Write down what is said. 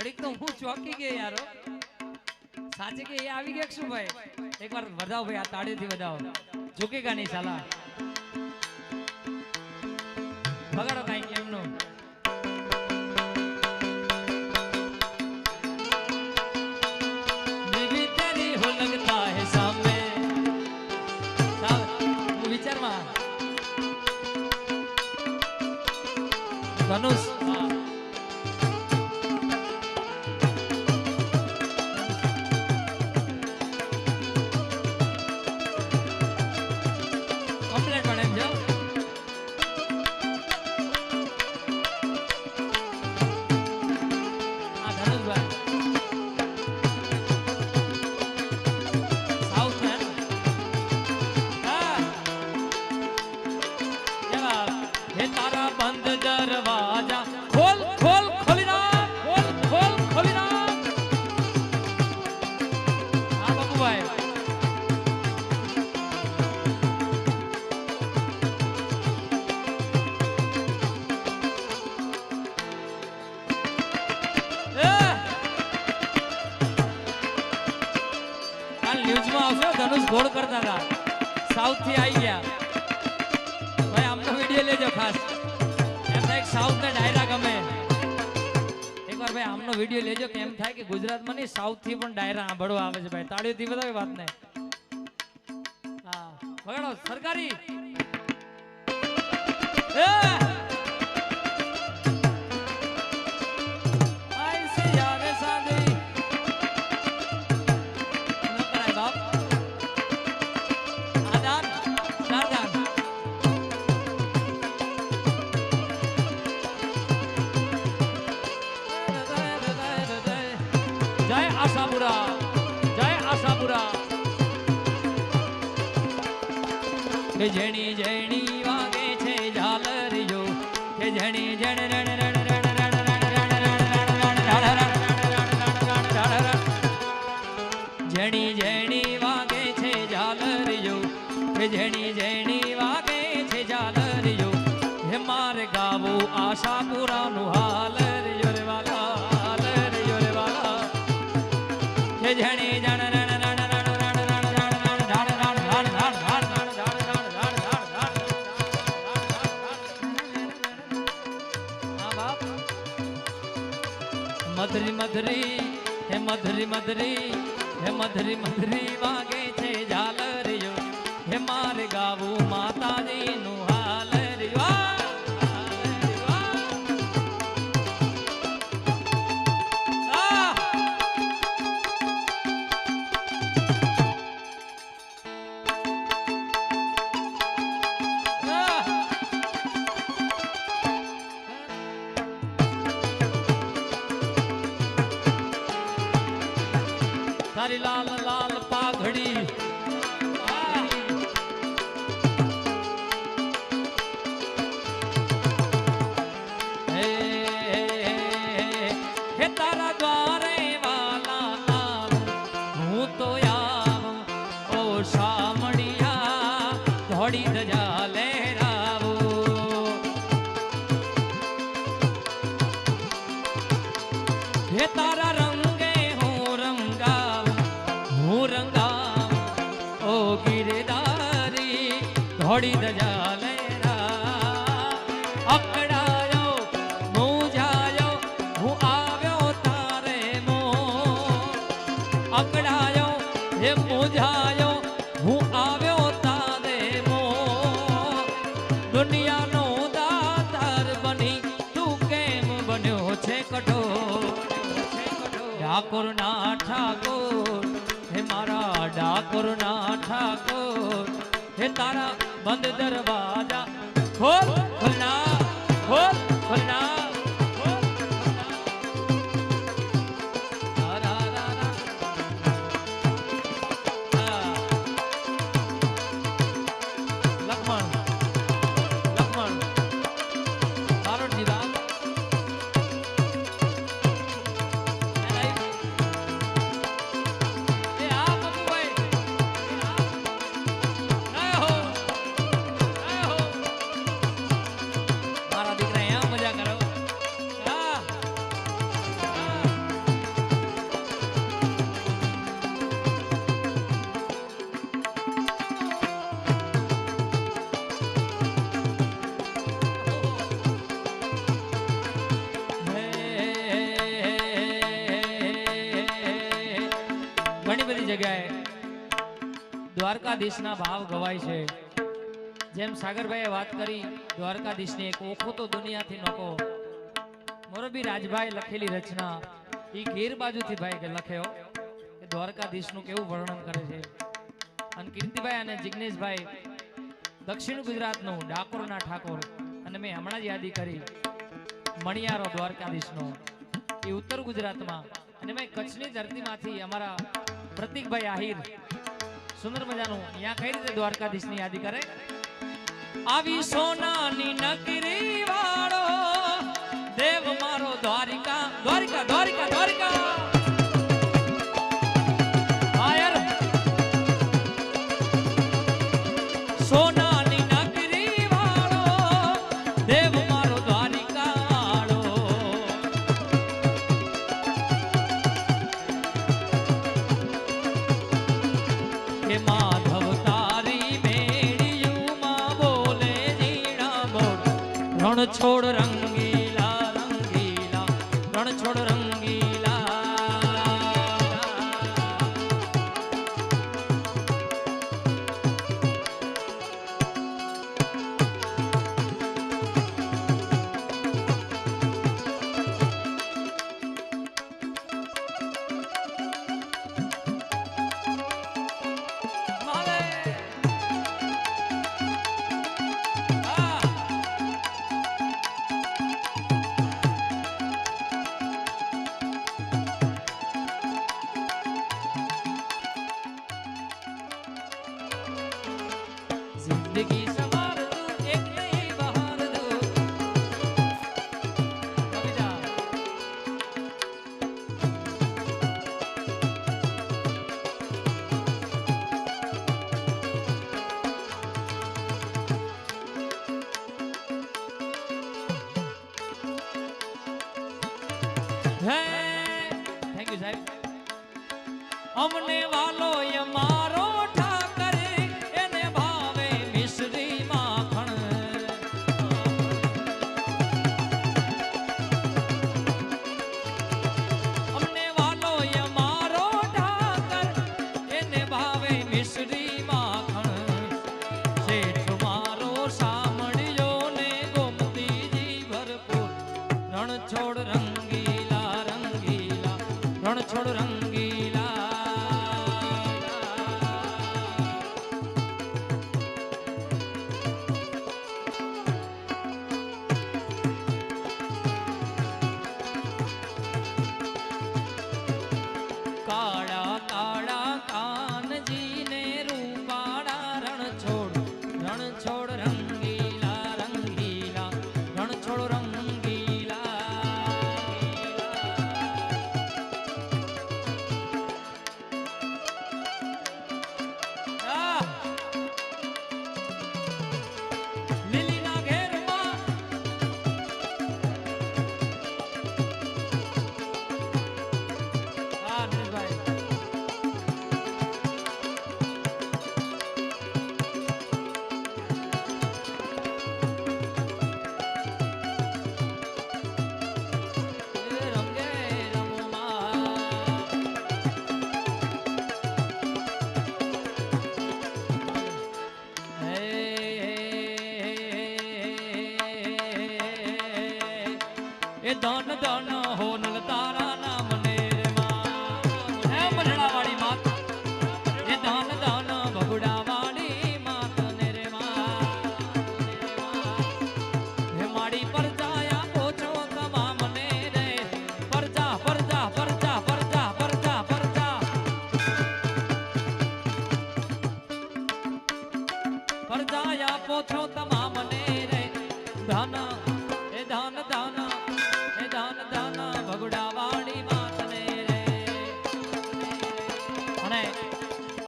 ઘડીક તો હું ચોકી ગયો યારો સાચે કે એ આવી ગયા શું ભાઈ એકવાર વધાવો ભાઈ આ તાળીથી વધાવો ઝુકેગા નહીં સાલા બગાડો કાંઈ એમનું બીબી તેરી હો લગતા હે સામે હું વિચારમાં ધનુષ ધનુષ ગોળ કરતા હતા સાઉથ થી આવી ગયા ભાઈ આમનો વિડિયો લેજો ખાસ એમ થાય સાઉથ ના ડાયરા ગમે એકવાર ભાઈ આમનો વિડિયો લેજો કે એમ થાય કે ગુજરાતમાં નહીં સાઉથ થી પણ ડાયરા સાંભળવા આવે છે ભાઈ તાળીઓથી બતાવે વાત ને હા વગાડો સરકારી જેણી જેણી વાગે છે ઝાલરિયો કે જેણી જેણ રણ રણ રણ જેણી જેણી વાગે છે ઝાલરિયો કે જેણી જેણી વાગે છે ઝાલરિયો હે મારે ગાવું આશાપુરાનું હાલ રિયો રે વાલા હાલ રિયો રે વાલા કે જેણી જણ મધરી મધરી હે મધરી મધરી હે મધરી મધરી વાગે છે ઝાલરિયો હે મારે ગાવું માતાજીનું હાલરિયો તારી લાલ લાલ પાઘડી હે તારા દ્વારે વાલા નામ હું તો આવું ઓ શામળિયા ધોળી ધજા લહેરાવો હે તારા રંગે હું રંગા ઓ ગિરધારી ધોળી ધજા લહેરા અકડાયો મૂંઝાયો હું આવ્યો તારે મો અકડાયો હે મૂંઝાયો હું આવ્યો તારે મો દુનિયાનો દાતાર બની તું કેમ બન્યો છે કઠોર ઠાકોર ના ઠાકોર હે મારા ડાકોર ના ઠાકોર હે તારા બંધ દરવાજા ખોલ ખોલના ખોલ ખોલના મારા દીકરા એમ મજા કરો જગ્યાએ દ્વારકાધીશના ભાવ ગવાય છે. જેમ સાગરભાઈએ વાત કરી દ્વારકાધીશની એક ઓખો તો દુનિયાથી નકો. મોરબી રાજભાઈ લખેલી રચના એ ગીર બાજુથી ભાઈ લખ્યો કે દ્વારકાધીશનું કેવું વર્ણન કરે છે. અને કીર્તિભાઈ અને જિગ્નેશભાઈ દક્ષિણ ગુજરાતનું ડાકોરના ઠાકોર, અને મેં હમણાં જ યાદી કરી મણિયારો દ્વારકાધીશનો એ ઉત્તર ગુજરાતમાં, અને મેં કચ્છની ધરતીમાંથી અમારા પ્રતિકભાઈ આહિર સુંદર મજાનું અહીંયા કઈ રીતે દ્વારકાધીશની યાદી કરે. આવી સોનાની નગરી વાળો દેવ મારો દ્વારિકા દ્વારિકા દ્વારિકા દ્વારિકા. સોનાની નગરી વાળો દેવ મારો દ્વારિકા વાળો. હે માધવ તારી મેળિયુંમાં બોલે જીણા બોલ રણ છોડ રંગીલા રંગીલા રણ છોડ રંગીલા. जिंदगी सवार दो एक नई बहार दो. कविता है. थैंक यू साहब. अमने वालो ये मारो છોડ રંગીલા રંગીલા રણ છોડ રંગીલા. કાળા કાળા કાનજીને રૂપાળા રણ છોડ રંગીલા રંગીલા રણ છોડ રંગીલા. એ ધન ધન હોનલ તારા નામ ને હે મરણા વાળી માત. એ ધન ધન બગુડા વાળી માત ને રે હે માડી પરજાયા પોછો તમામ ને રે. પરજા પરજા પરજા પરજા પરજા પરજા પરજાયા પોછો તમામ ને રે. ધન